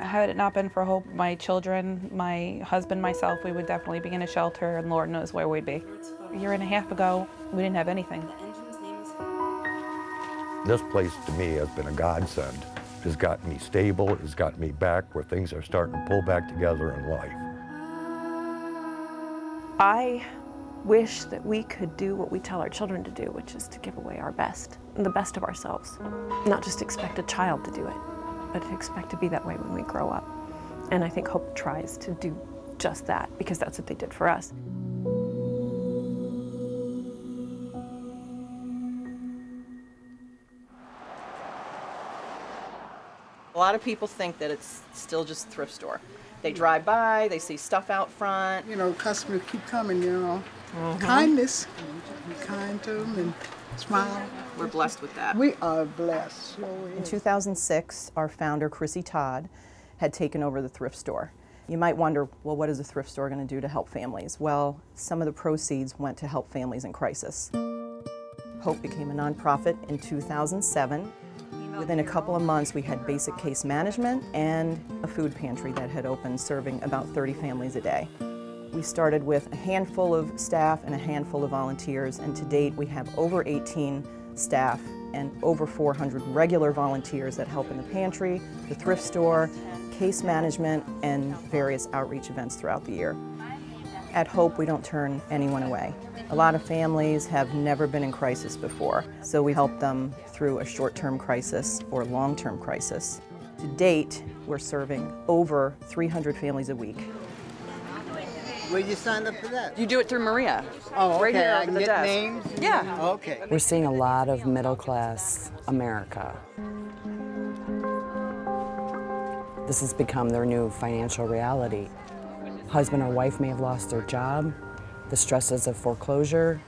Had it not been for Hope, my children, my husband, myself, we would definitely be in a shelter, and Lord knows where we'd be. A year and a half ago, we didn't have anything. This place to me has been a godsend. It has gotten me stable, it has gotten me back where things are starting to pull back together in life. I wish that we could do what we tell our children to do, which is to give away our best, and the best of ourselves. Not just expect a child to do it, but to expect to be that way when we grow up. And I think Hope tries to do just that, because that's what they did for us. A lot of people think that it's still just a thrift store. They drive by, they see stuff out front. You know, customers keep coming, you know. Kindness. Be kind to them and smile. We're blessed with that. We are blessed. In 2006, our founder, Chrissy Todd, had taken over the thrift store. You might wonder, well, what is a thrift store going to do to help families? Well, some of the proceeds went to help families in crisis. Hope became a nonprofit in 2007. Within a couple of months, we had basic case management and a food pantry that had opened, serving about 30 families a day. We started with a handful of staff and a handful of volunteers, and to date we have over 18 staff and over 400 regular volunteers that help in the pantry, the thrift store, case management, and various outreach events throughout the year. At Hope, we don't turn anyone away. A lot of families have never been in crisis before, so we help them through a short-term crisis or long-term crisis. To date, we're serving over 300 families a week. Where you signed up for that? You do it through Maria. Oh, okay. Right here I over can the get desk. names? Yeah. Okay. We're seeing a lot of middle-class America. This has become their new financial reality. Husband or wife may have lost their job, the stresses of foreclosure.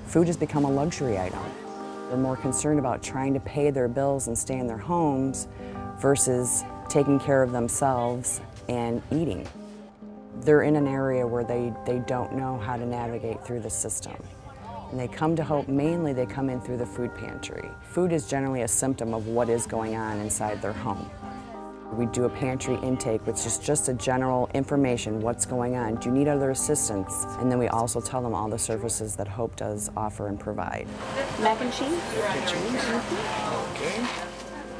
Food has become a luxury item. They're more concerned about trying to pay their bills and stay in their homes versus taking care of themselves and eating. They're in an area where they don't know how to navigate through the system. And they come to Hope, mainly they come in through the food pantry. Food is generally a symptom of what is going on inside their home. We do a pantry intake, which is just a general information, what's going on, do you need other assistance? And then we also tell them all the services that Hope does offer and provide. Mac and cheese? Okay.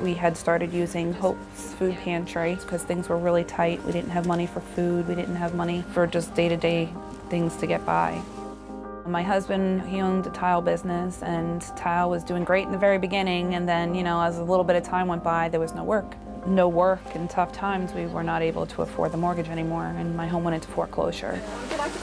We had started using Hope's food pantry because things were really tight. We didn't have money for food. We didn't have money for just day-to-day things to get by. My husband, he owned a tile business, and tile was doing great in the very beginning, and then, you know, as a little bit of time went by, there was no work. No work and tough times, we were not able to afford the mortgage anymore, and my home went into foreclosure.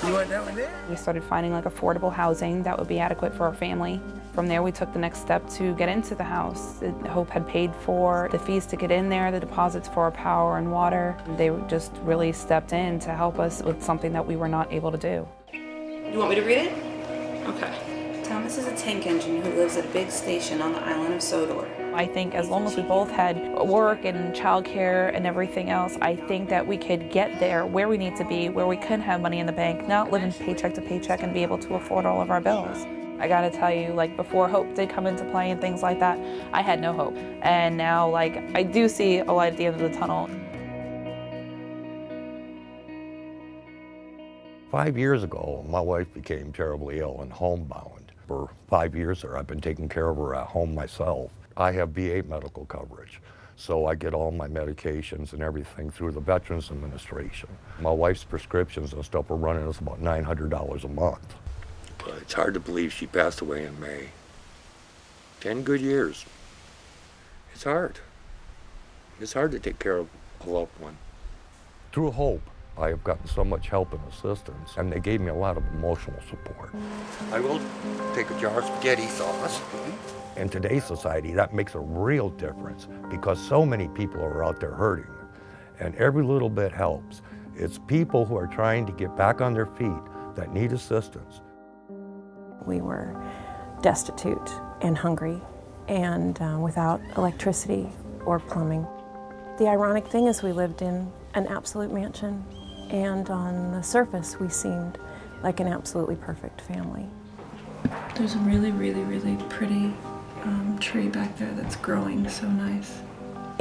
You want that one there? We started finding like affordable housing that would be adequate for our family. From there, we took the next step to get into the house. Hope had paid for the fees to get in there, the deposits for our power and water. They just really stepped in to help us with something that we were not able to do. You want me to read it? Okay. Thomas is a tank engineer who lives at a big station on the island of Sodor. I think as long as we both had work and childcare and everything else, I think that we could get there where we need to be, where we could have money in the bank, not living paycheck to paycheck and be able to afford all of our bills. I gotta tell you, like, before Hope did come into play and things like that, I had no hope. And now, like, I do see a light at the end of the tunnel. 5 years ago, my wife became terribly ill and homebound. For 5 years there, I've been taking care of her at home myself. I have VA medical coverage, so I get all my medications and everything through the Veterans Administration. My wife's prescriptions and stuff are running us about $900 a month. But it's hard to believe she passed away in May. 10 good years. It's hard. It's hard to take care of a loved one. Through Hope, I have gotten so much help and assistance, and they gave me a lot of emotional support. I will take a jar of spaghetti sauce. In today's society, that makes a real difference because so many people are out there hurting, and every little bit helps. It's people who are trying to get back on their feet that need assistance. We were destitute and hungry and without electricity or plumbing. The ironic thing is we lived in an absolute mansion, and on the surface we seemed like an absolutely perfect family. There's a really, really, really pretty tree back there that's growing so nice.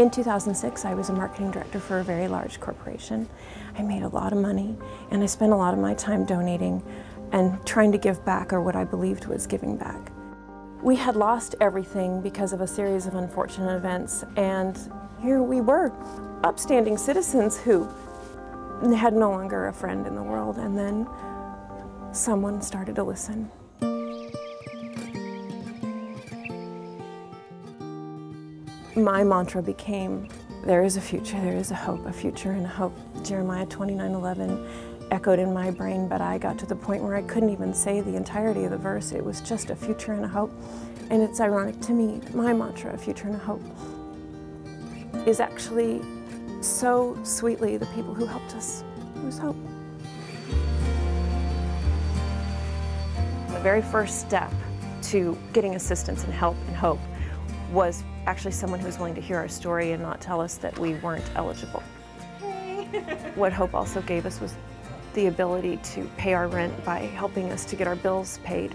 In 2006, I was a marketing director for a very large corporation. I made a lot of money, and I spent a lot of my time donating and trying to give back, or what I believed was giving back. We had lost everything because of a series of unfortunate events, and here we were, upstanding citizens who had no longer a friend in the world, and then someone started to listen. My mantra became, there is a future, there is a hope, a future and a hope. Jeremiah 29:11 echoed in my brain, but I got to the point where I couldn't even say the entirety of the verse. It was just a future and a hope. And it's ironic to me that my mantra, a future and a hope, is actually so sweetly the people who helped us lose hope. The very first step to getting assistance and help and hope was actually someone who was willing to hear our story and not tell us that we weren't eligible. What Hope also gave us was the ability to pay our rent by helping us to get our bills paid.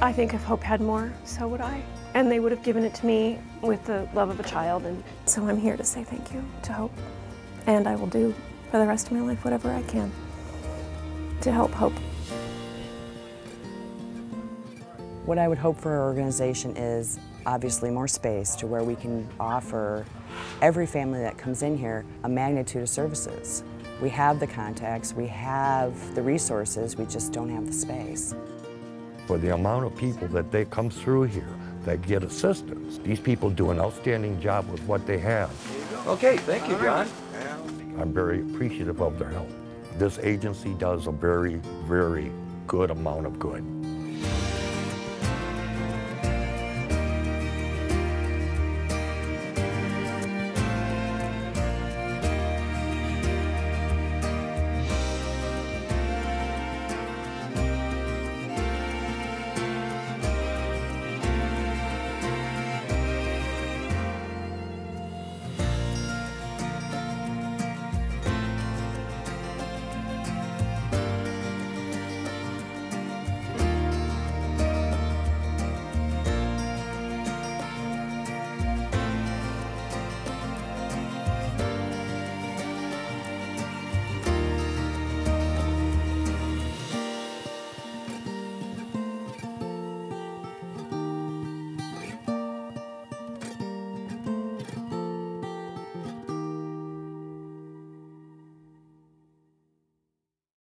I think if Hope had more, so would I. And they would have given it to me with the love of a child. And so I'm here to say thank you to Hope. And I will do for the rest of my life whatever I can to help Hope. What I would hope for our organization is obviously more space to where we can offer every family that comes in here a magnitude of services. We have the contacts, we have the resources, we just don't have the space. For the amount of people that they come through here that get assistance, these people do an outstanding job with what they have. Okay, thank you, John. I'm very appreciative of their help. This agency does a very, very good amount of good.